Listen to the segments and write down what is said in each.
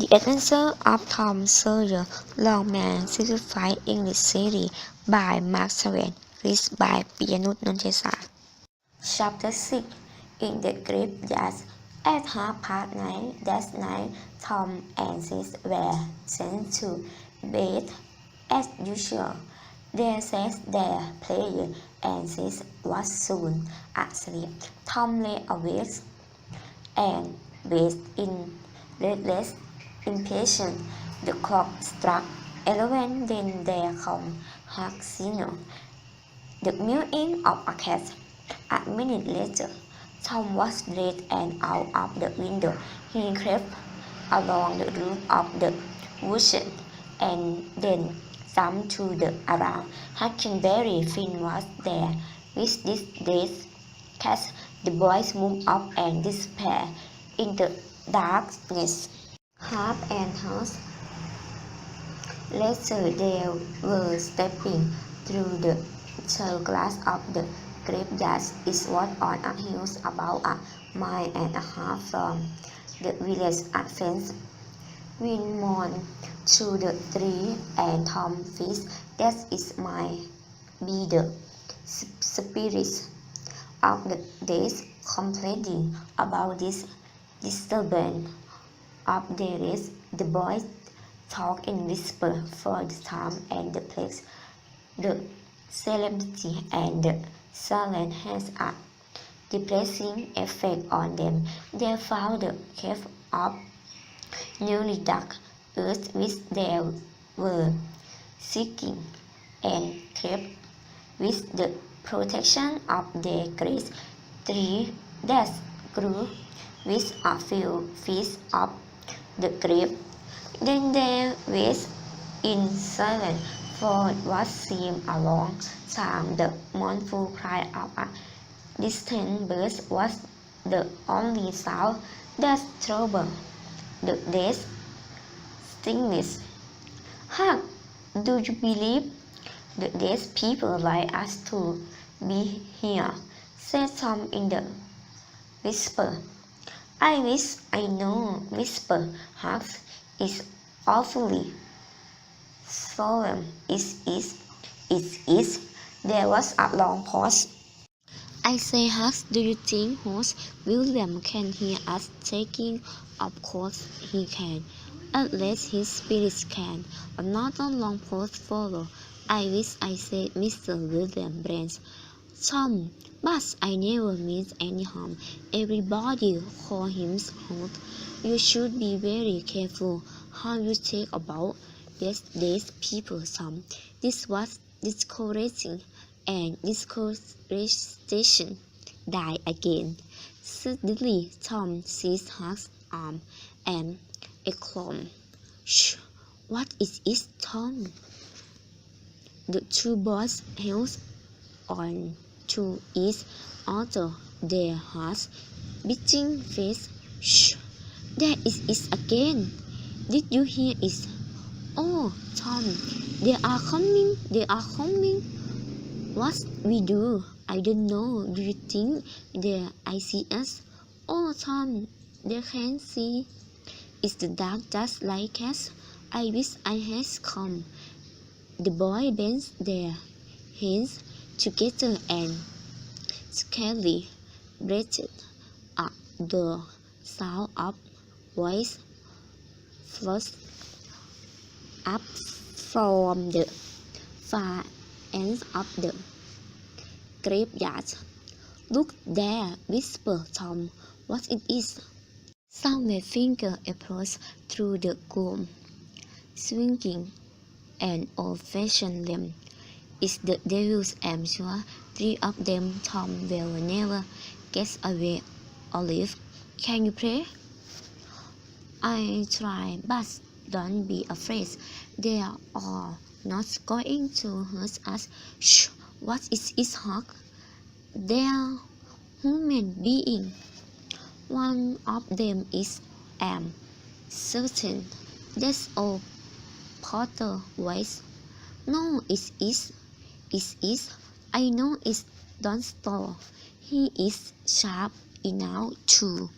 The Adventure of Tom Sawyer, Long Man, Simplified English Series by Mark Twain, read by Pianut Nontesa. Chapter 6. In the graveyard. At 9:30 that night, Tom and Sis were sent to bed as usual. They said their prayer and Sis was soon asleep. Tom lay awake and waited in restless impatient. The clock struck 11, then there came hark signal, the mewing of a cat. A minute later, Tom was dressed and out of the window. He crept along the roof of the woodshed and then jumped to the around. Huckleberry Finn was there. With this death cat, the boys moved up and disappeared in the darkness. Half an hour later, they were stepping through the tall glass of the graveyard. It was on a hill about a mile and a half from the village. A faint wind moaned through the trees, and Tom feared that it might be the spirits of the dead complaining about this disturbance of their rest. The boys talked in whispers for the time and the place. The solemnity and the silence had a depressing effect on them. They found the cave of nearly dark earth which they were seeking, and crept with the protection of the great tree that grew with a few feet of the grave. Then they waited in silence for what seemed a long time. The mournful cry of a distant bird was the only sound that troubled the dead stillness. "Hark! Do you believe the dead people like us to be here?" said Tom in the whisper. "I wish I know," whispered Huck. "It's awfully solemn. It is." There was a long pause. "I say, Huck, do you think Horace William can hear us talking?" "Of course he can. At least his spirits can." Another long pause followed. "I wish I said Mr. William Brent, Tom, but I never meant any harm. Everybody calls him Holt. You should be very careful how you talk about these people, Tom." This was discouraging, and discouragement died again. Suddenly, Tom seized Huck's arm and exclaimed, "Shh! What is it, Tom?" The two boys held on to each other, their hearts beating fast. "Shh! There it is again! Did you hear it?" "Oh, Tom, they are coming! They are coming!" "What we do? I don't know. Do you think I see us?" "Oh, Tom, they can't see. It's the dark just like us. I wish I had come." The boy bent their hands together and scarcely breathed. At the sound of voice flashed up from the far end of the graveyard. "Look there," whispered Tom. "What it is?" Somewhere finger approached through the gloom, swinging an old-fashioned lamp. "It's the devils, I'm sure. 3 of them. Tom will never get away alive. Can you pray?" "I try, but don't be afraid. They are not going to hurt us." "Shh! What is it, Huck?" "They're human beings. One of them is, I'm certain. That's old Potter voice." "No, it is. It is. I know it. Don't stop. He is sharp enough to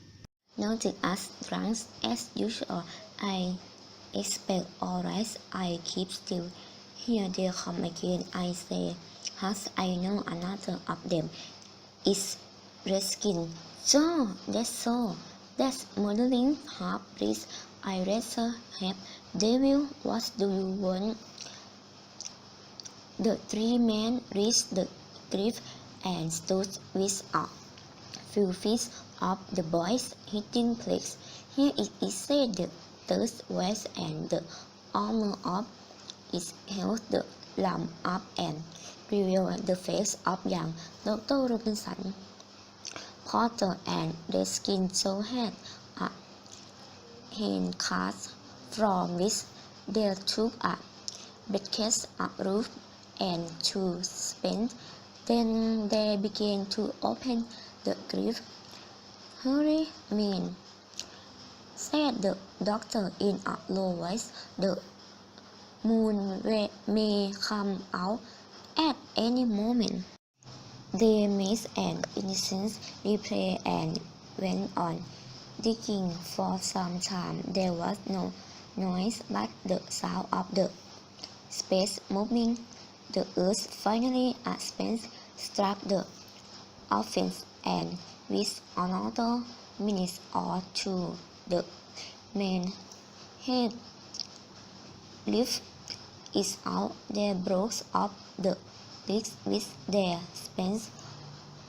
notice us drunk as usual. I expect all right, I keep still. Here they come again, I say. Hush, I know another of them is Reskin. So, that's so. That's modeling half, please. I rather have. Devil, what do you want? The three men reached the cliff and stood with a few feet of the boy's hiding place. Here it is said the third west and the armor of it held the lamp up and revealed the face of young Dr. Robinson. Porter and Reskin so had a handcart from which they took a bucket, a roof, and two spent. Then they began to open the grave. Hurry, men, said the doctor in a low voice. The moon may come out at any moment. They made an innocent reply and went on digging for some time. There was no noise but the sound of the space moving. The earth finally at Spence struck the offense, and with another minute or two the men had lifted it out. They broke up the bricks with their Spence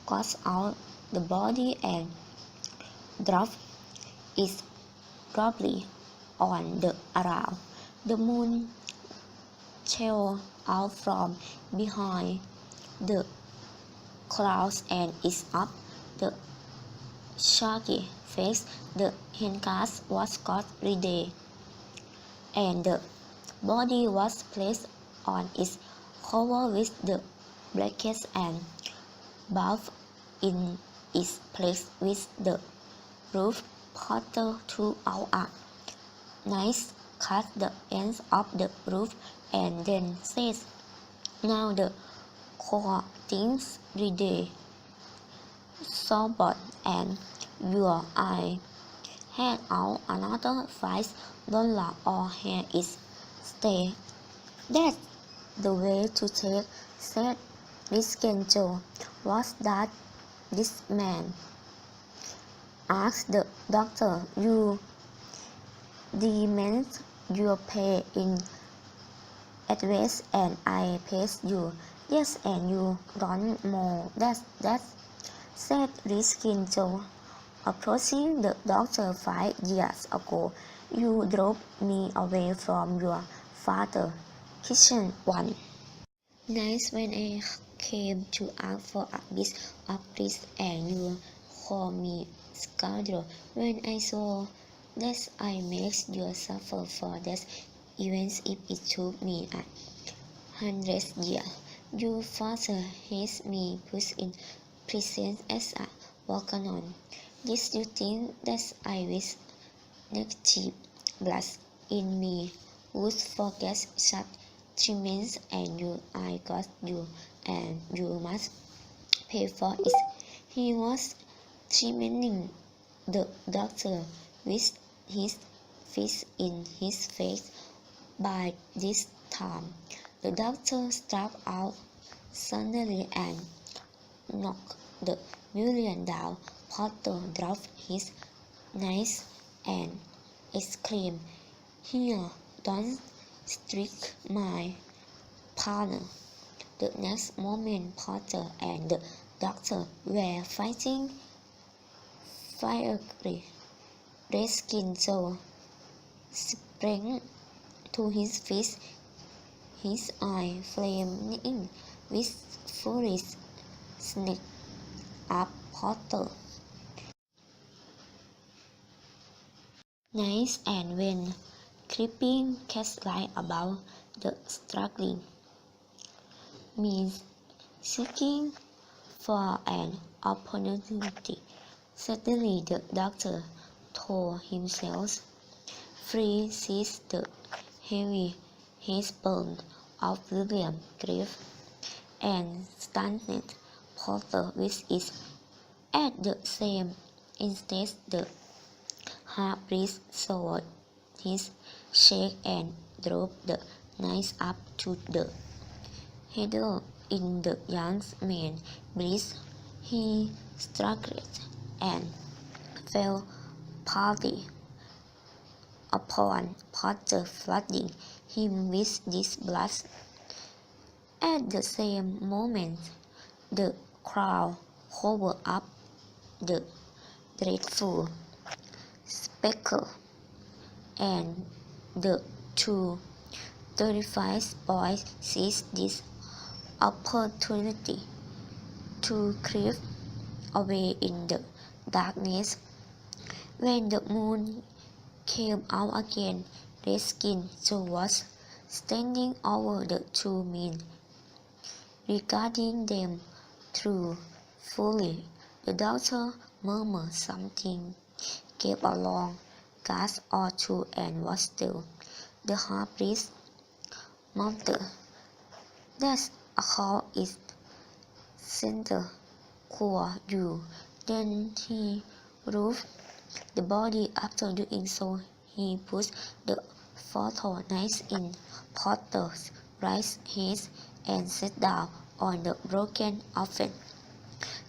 cut out the body and dropped it probably on the around. The moon shone out from behind the clouds and is up the shaggy face. The handcart was got ready, and the body was placed on its cover with the blankets and bound in its place with the roof. Porter took out a knife, cut the ends of the roof, and then said, "Now the coating's ready, Sobot, and your eye had out another $5 or here is stay." "That's the way to take," said Risken Joe. "Was that this man?" asked the doctor. "You demand your pay in advance and I pay you." "Yes, and you don't more. That," said Riskin Joe, approaching the doctor. "5 years ago, you drove me away from your father. Kitchen one night when I came to ask for a bit of this, and you called me scoundrel. When I saw that I made you suffer for that, even if it took me 100 years. Your father has me put in prison as a walk-on. Did you think that I with negative blood in me would forget such treatment? And I got you, and you must pay for it." He was threatening the doctor with his fist in his face. By this time, the doctor stepped out suddenly and knocked the violin down. Porter dropped his knife and exclaimed, "Here, don't strike my partner." The next moment, Porter and the doctor were fighting fiercely. Reskin Joe sprang to his feet, his eye flaming with fury. "Snake up, Porter!" Knives and went creeping cat-like about the struggling men, seeking for an opportunity. Suddenly the doctor tore himself free, seized the heavy headband of William Griff, and stunned Porter with it. At the same instant the half-breed swallowed his cheek and drove the knife up to the header in the young man's breast. He struggled and fell partly upon Potter, flooding him with this blood. At the same moment, the crowd covered up the dreadful spectacle, and the two terrified boys seized this opportunity to creep away in the darkness. When the moon came out again, Redskin Joe was standing over the two men, regarding them thoughtfully. The doctor murmured something, gave a long gasp or two, and was still. The half-breed muttered, "That's how it center core you." Then he rolled the body. After doing so, he pushed the photo knife in Potter's right hand and sat down on the broken oven.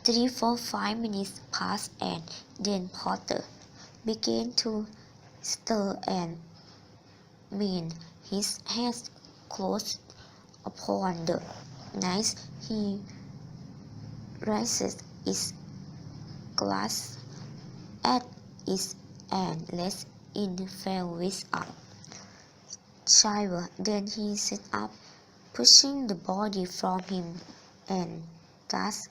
3, 4, 5 minutes passed, and then Potter began to stir and mend his hands close upon the knife. He raised its glass at its end, let it fell with a shiver. Then he sat up, pushing the body from him, and gazed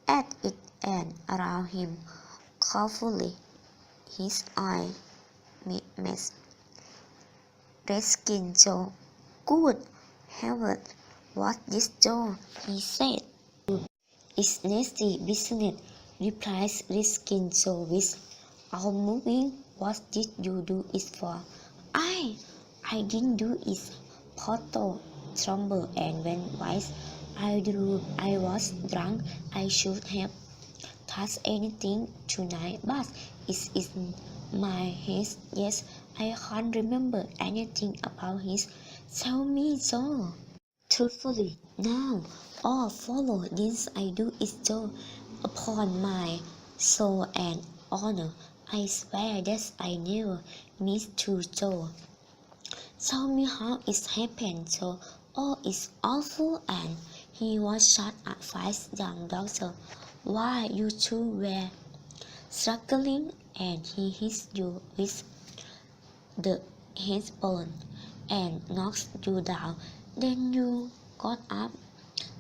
at it and around him carefully. His eye met Redskin Joe. "Good heavens, what's this, Joe?" he said. "It's nasty business," replied Redskin Joe without moving. "What did you do it for?" I didn't do it." Porto trembled and went white. I was drunk. I should have touched anything tonight, but it's in my head. Yes, I can't remember anything about it. Tell me, Joe. Truthfully, now, or follow this I do it, Joe. Upon my soul and honor, I swear that I never missed to Joe. Tell me how it happened, Joe. Oh, it's awful." And he was shot at five. Young doctor, "Why, you two were struggling, and he hit you with the headbone and knocked you down. Then you got up,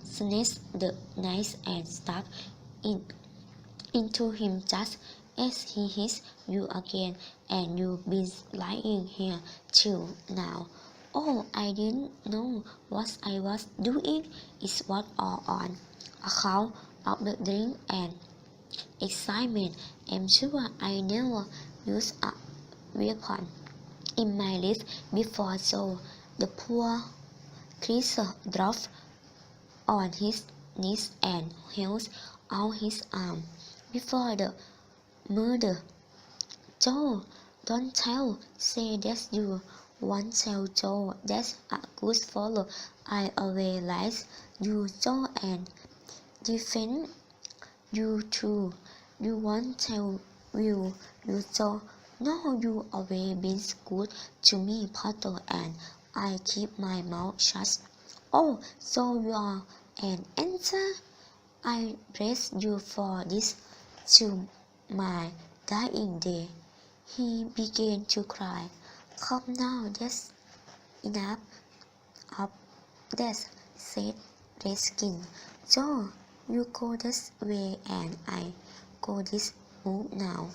snatched the knife, and stuck it into him just as he hit you again, and you've been lying here till now." "Oh, I didn't know what I was doing." It was all on account of the drink and excitement. "I'm sure I never used a weapon in my life before." So the poor creature dropped on his knees and held out his arm. "Before the murder, Joe, don't tell. Say that you won't tell, Joe. That's a good fellow. I always liked you, Joe, and defend you too. You won't tell, will you, Joe?" "No, you always been good to me, Potter, and I keep my mouth shut." "Oh, so you're an answer? I bless you for this to my dying day." He began to cry. "Come now, that's enough of that," said Redskin. "Joe, you go this way and I go this. Move now,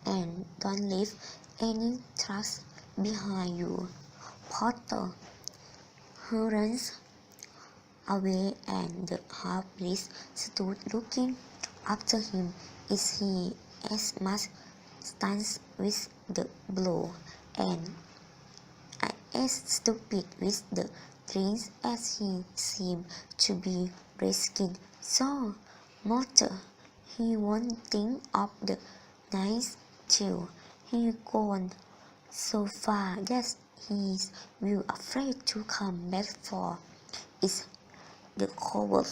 and don't leave any tracks behind you." Potter hurried away, and the half-breed stood looking after him. Is he as much stunned with the blow and as stupid with the drinks as he seemed to be? Redskin so mutter. He won't think of the night till he gone. So far, yes, he's will afraid to come back for is the coward.